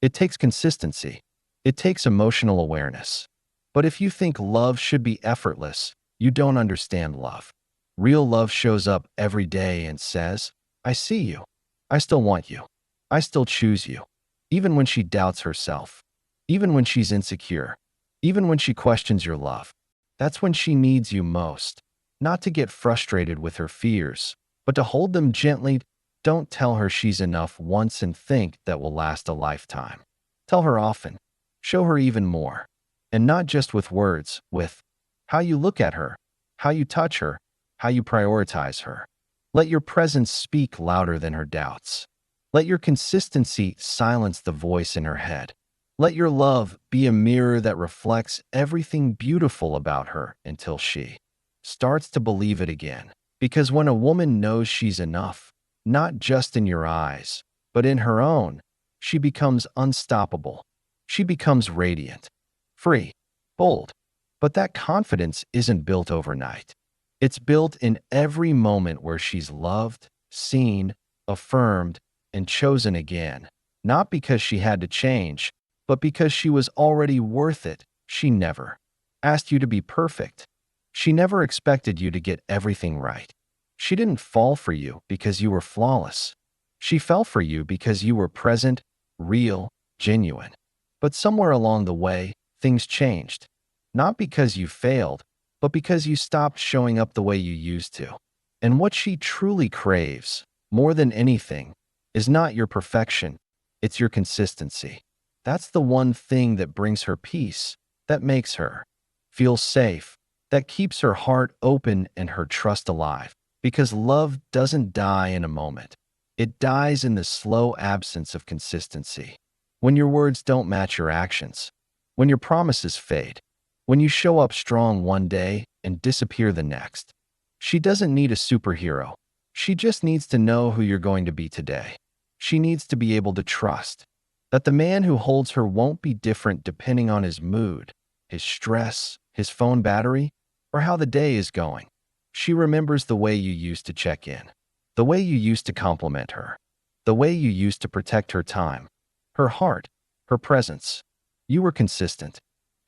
It takes consistency. It takes emotional awareness. But if you think love should be effortless, you don't understand love. Real love shows up every day and says, "I see you. I still want you. I still choose you." Even when she doubts herself. Even when she's insecure. Even when she questions your love. That's when she needs you most. Not to get frustrated with her fears, but to hold them gently. Don't tell her she's enough once and think that will last a lifetime. Tell her often. Show her even more. And not just with words, with how you look at her, how you touch her, how you prioritize her. Let your presence speak louder than her doubts. Let your consistency silence the voice in her head. Let your love be a mirror that reflects everything beautiful about her until she starts to believe it again. Because when a woman knows she's enough, not just in your eyes, but in her own, she becomes unstoppable. She becomes radiant, free, bold. But that confidence isn't built overnight. It's built in every moment where she's loved, seen, affirmed, and chosen again, not because she had to change, but because she was already worth it. She never asked you to be perfect. She never expected you to get everything right. She didn't fall for you because you were flawless. She fell for you because you were present, real, genuine. But somewhere along the way, things changed. Not because you failed, but because you stopped showing up the way you used to. And what she truly craves, more than anything, is not your perfection, it's your consistency. That's the one thing that brings her peace, that makes her feel safe, that keeps her heart open and her trust alive. Because love doesn't die in a moment. It dies in the slow absence of consistency. When your words don't match your actions, when your promises fade, when you show up strong one day and disappear the next. She doesn't need a superhero. She just needs to know who you're going to be today. She needs to be able to trust that the man who holds her won't be different depending on his mood, his stress, his phone battery, or how the day is going. She remembers the way you used to check in, the way you used to compliment her, the way you used to protect her time, her heart, her presence. You were consistent.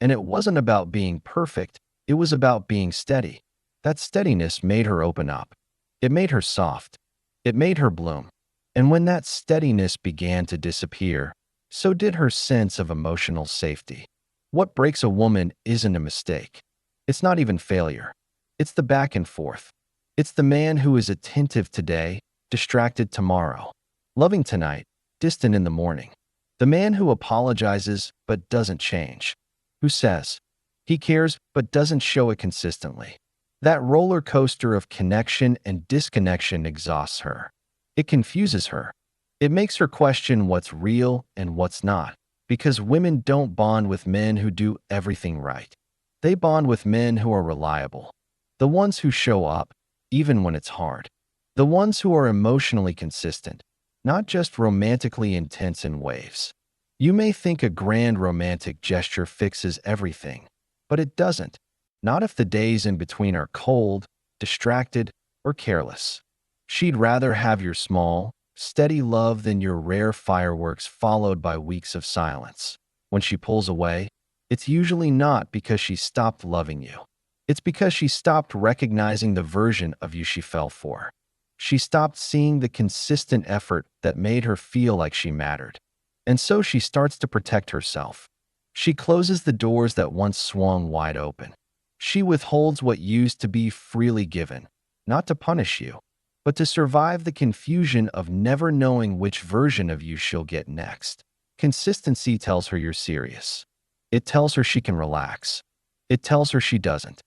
And it wasn't about being perfect, it was about being steady. That steadiness made her open up. It made her soft. It made her bloom. And when that steadiness began to disappear, so did her sense of emotional safety. What breaks a woman isn't a mistake. It's not even failure. It's the back and forth. It's the man who is attentive today, distracted tomorrow, loving tonight, distant in the morning. The man who apologizes but doesn't change, who says he cares but doesn't show it consistently. That roller coaster of connection and disconnection exhausts her. It confuses her. It makes her question what's real and what's not, because women don't bond with men who do everything right. They bond with men who are reliable, the ones who show up, even when it's hard, the ones who are emotionally consistent, not just romantically intense in waves. You may think a grand romantic gesture fixes everything, but it doesn't. Not if the days in between are cold, distracted, or careless. She'd rather have your small, steady love than your rare fireworks followed by weeks of silence. When she pulls away, it's usually not because she stopped loving you. It's because she stopped recognizing the version of you she fell for. She stopped seeing the consistent effort that made her feel like she mattered. And so she starts to protect herself. She closes the doors that once swung wide open. She withholds what used to be freely given, not to punish you, but to survive the confusion of never knowing which version of you she'll get next. Consistency tells her you're serious. It tells her she can relax. It tells her she doesn't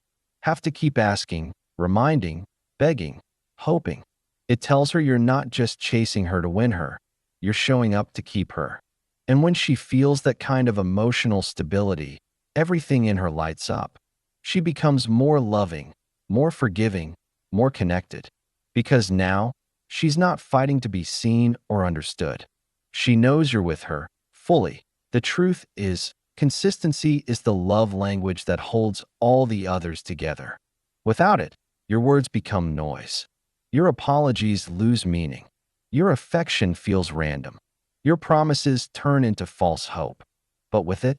have to keep asking, reminding, begging, hoping. It tells her you're not just chasing her to win her, you're showing up to keep her. And when she feels that kind of emotional stability, everything in her lights up. She becomes more loving, more forgiving, more connected. Because now, she's not fighting to be seen or understood. She knows you're with her, fully. The truth is, consistency is the love language that holds all the others together. Without it, your words become noise. Your apologies lose meaning. Your affection feels random. Your promises turn into false hope. But with it,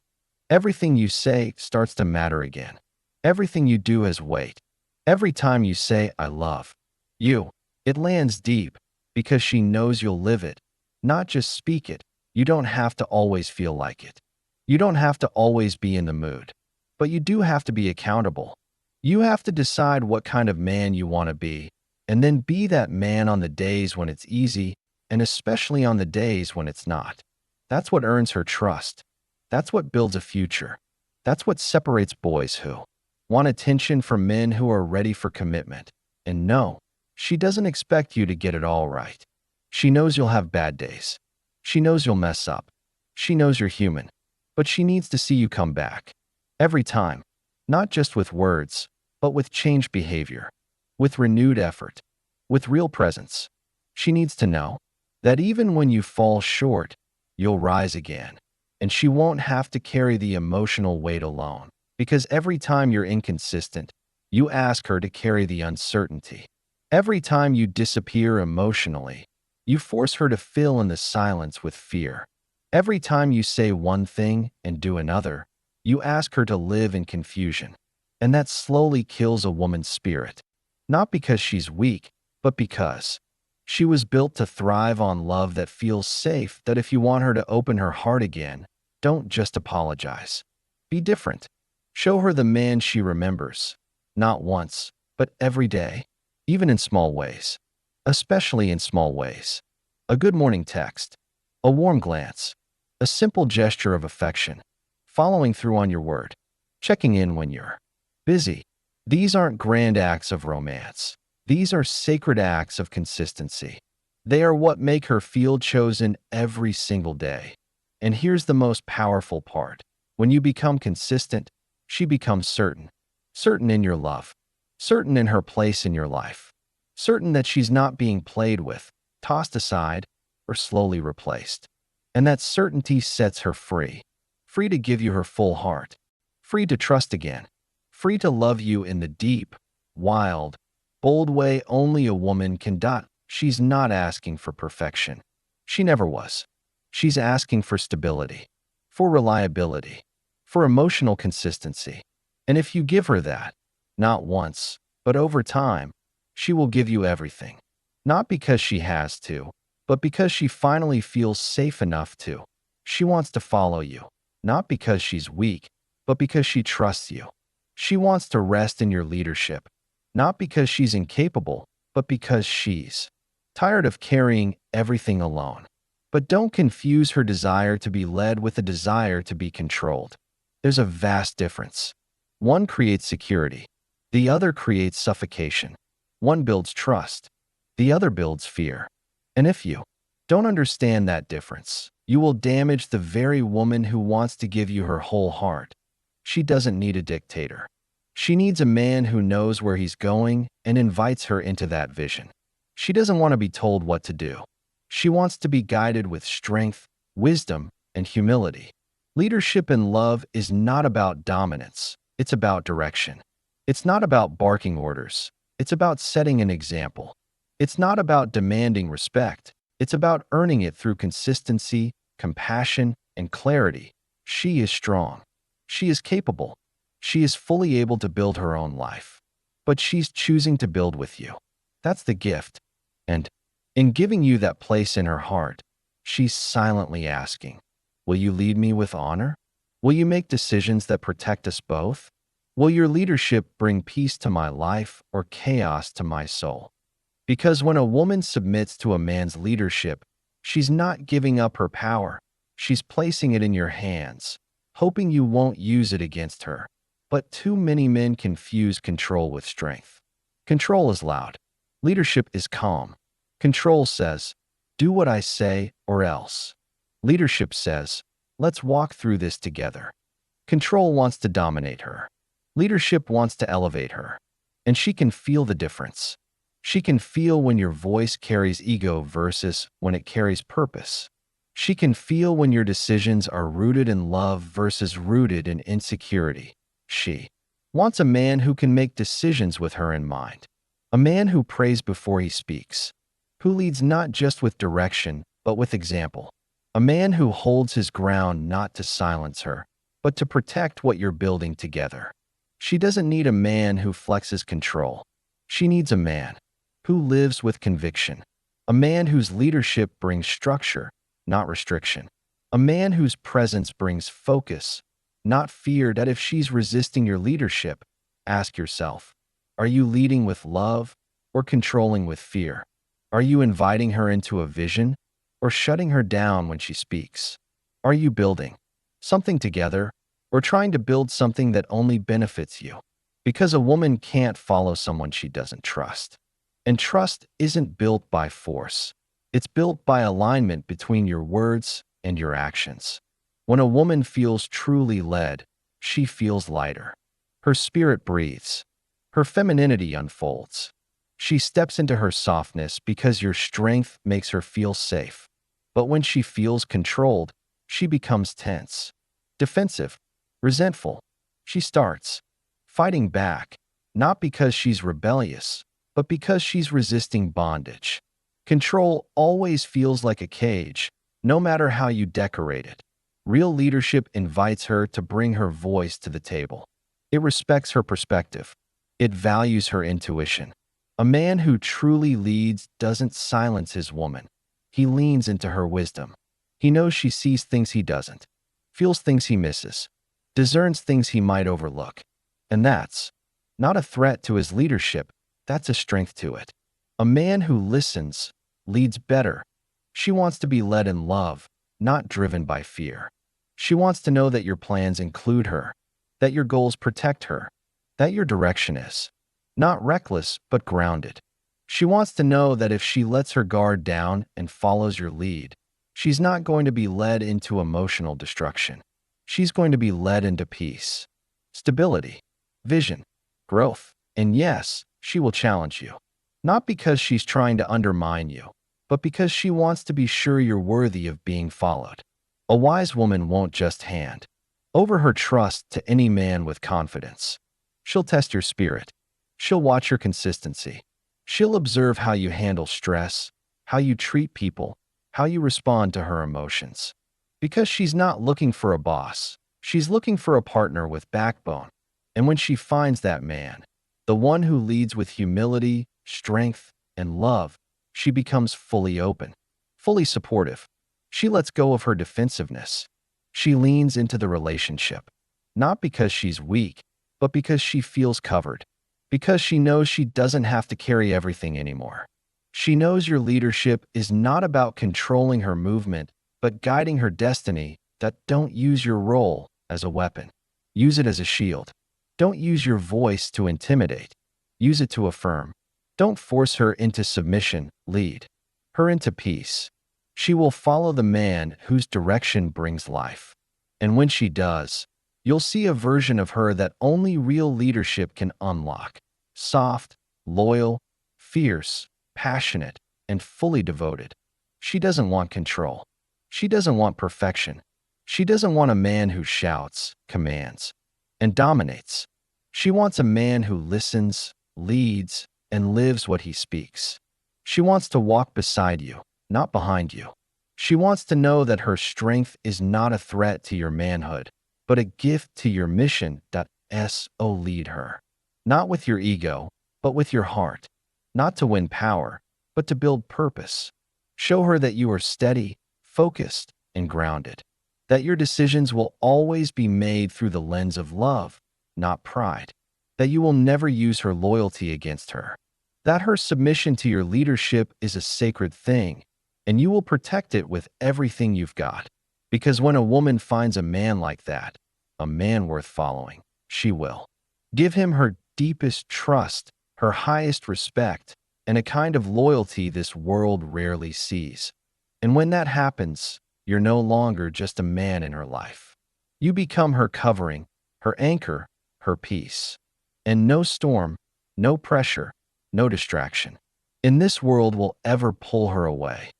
everything you say starts to matter again. Everything you do has weight. Every time you say, I love you, it lands deep because she knows you'll live it, not just speak it. You don't have to always feel like it. You don't have to always be in the mood. But you do have to be accountable. You have to decide what kind of man you want to be, and then be that man on the days when it's easy, and especially on the days when it's not. That's what earns her trust. That's what builds a future. That's what separates boys who want attention from men who are ready for commitment. And no, she doesn't expect you to get it all right. She knows you'll have bad days. She knows you'll mess up. She knows you're human. But she needs to see you come back. Every time. Not just with words, but with changed behavior. With renewed effort. With real presence. She needs to know that even when you fall short, you'll rise again. And she won't have to carry the emotional weight alone. Because every time you're inconsistent, you ask her to carry the uncertainty. Every time you disappear emotionally, You force her to fill in the silence with fear. Every time you say one thing and do another, you ask her to live in confusion. And that slowly kills a woman's spirit. Not because she's weak, but because she was built to thrive on love that feels safe, that if you want her to open her heart again, don't just apologize. Be different. Show her the man she remembers. Not once, but every day. Even in small ways. Especially in small ways. A good morning text. A warm glance. A simple gesture of affection. Following through on your word. Checking in when you're busy. These aren't grand acts of romance. These are sacred acts of consistency. They are what make her feel chosen every single day. And here's the most powerful part. When you become consistent, she becomes certain. Certain in your love. Certain in her place in your life. Certain that she's not being played with, tossed aside, or slowly replaced. And that certainty sets her free. Free to give you her full heart. Free to trust again. Free to love you in the deep, wild, bold way only a woman can. She's not asking for perfection. She never was. She's asking for stability, for reliability, for emotional consistency. And if you give her that, not once, but over time, she will give you everything. Not because she has to, but because she finally feels safe enough to. She wants to follow you, not because she's weak, but because she trusts you. She wants to rest in your leadership, not because she's incapable, but because she's tired of carrying everything alone. But don't confuse her desire to be led with a desire to be controlled. There's a vast difference. One creates security. The other creates suffocation. One builds trust. The other builds fear. And if you don't understand that difference, you will damage the very woman who wants to give you her whole heart. She doesn't need a dictator. She needs a man who knows where he's going and invites her into that vision. She doesn't want to be told what to do. She wants to be guided with strength, wisdom, and humility. Leadership in love is not about dominance. It's about direction. It's not about barking orders. It's about setting an example. It's not about demanding respect. It's about earning it through consistency, compassion, and clarity. She is strong. She is capable. She is fully able to build her own life. But she's choosing to build with you. That's the gift. And in giving you that place in her heart, she's silently asking, will you lead me with honor? Will you make decisions that protect us both? Will your leadership bring peace to my life or chaos to my soul? Because when a woman submits to a man's leadership, she's not giving up her power. She's placing it in your hands, hoping you won't use it against her. But too many men confuse control with strength. Control is loud. Leadership is calm. Control says, do what I say or else. Leadership says, let's walk through this together. Control wants to dominate her. Leadership wants to elevate her. And she can feel the difference. She can feel when your voice carries ego versus when it carries purpose. She can feel when your decisions are rooted in love versus rooted in insecurity. She wants a man who can make decisions with her in mind. A man who prays before he speaks. Who leads not just with direction, but with example. A man who holds his ground not to silence her, but to protect what you're building together. She doesn't need a man who flexes control. She needs a man who lives with conviction. A man whose leadership brings structure, not restriction. A man whose presence brings focus, not fear. That if she's resisting your leadership, ask yourself, are you leading with love or controlling with fear? Are you inviting her into a vision or shutting her down when she speaks? Are you building something together or trying to build something that only benefits you? Because a woman can't follow someone she doesn't trust. And trust isn't built by force. It's built by alignment between your words and your actions. When a woman feels truly led, she feels lighter. Her spirit breathes. Her femininity unfolds. She steps into her softness because your strength makes her feel safe. But when she feels controlled, she becomes tense, defensive, resentful. She starts fighting back, not because she's rebellious, but because she's resisting bondage. Control always feels like a cage, no matter how you decorate it. Real leadership invites her to bring her voice to the table. It respects her perspective. It values her intuition. A man who truly leads doesn't silence his woman. He leans into her wisdom. He knows she sees things he doesn't, feels things he misses, discerns things he might overlook. And that's not a threat to his leadership, that's a strength to it. A man who listens leads better. She wants to be led in love, not driven by fear. She wants to know that your plans include her, that your goals protect her, that your direction is not reckless but grounded. She wants to know that if she lets her guard down and follows your lead, she's not going to be led into emotional destruction. She's going to be led into peace, stability, vision, growth. And yes, she will challenge you. Not because she's trying to undermine you, but because she wants to be sure you're worthy of being followed. A wise woman won't just hand over her trust to any man with confidence. She'll test your spirit. She'll watch your consistency. She'll observe how you handle stress, how you treat people, how you respond to her emotions. Because she's not looking for a boss, she's looking for a partner with backbone. And when she finds that man, the one who leads with humility, strength, and love, she becomes fully open, fully supportive. She lets go of her defensiveness. She leans into the relationship, not because she's weak, but because she feels covered, because she knows she doesn't have to carry everything anymore. She knows your leadership is not about controlling her movement, but guiding her destiny. That don't use your role as a weapon. Use it as a shield. Don't use your voice to intimidate. Use it to affirm. Don't force her into submission, lead her into peace. She will follow the man whose direction brings life. And when she does, you'll see a version of her that only real leadership can unlock. Soft, loyal, fierce, passionate, and fully devoted. She doesn't want control. She doesn't want perfection. She doesn't want a man who shouts, commands, and dominates. She wants a man who listens, leads, and lives what he speaks. She wants to walk beside you, not behind you. She wants to know that her strength is not a threat to your manhood, but a gift to your mission. So lead her. Not with your ego, but with your heart. Not to win power, but to build purpose. Show her that you are steady, focused, and grounded. That your decisions will always be made through the lens of love, not pride. That you will never use her loyalty against her. That her submission to your leadership is a sacred thing, and you will protect it with everything you've got. Because when a woman finds a man like that, a man worth following, she will give him her deepest trust, her highest respect, and a kind of loyalty this world rarely sees. And when that happens, you're no longer just a man in her life. You become her covering, her anchor, her peace. And no storm, no pressure, no distraction in this world will ever pull her away.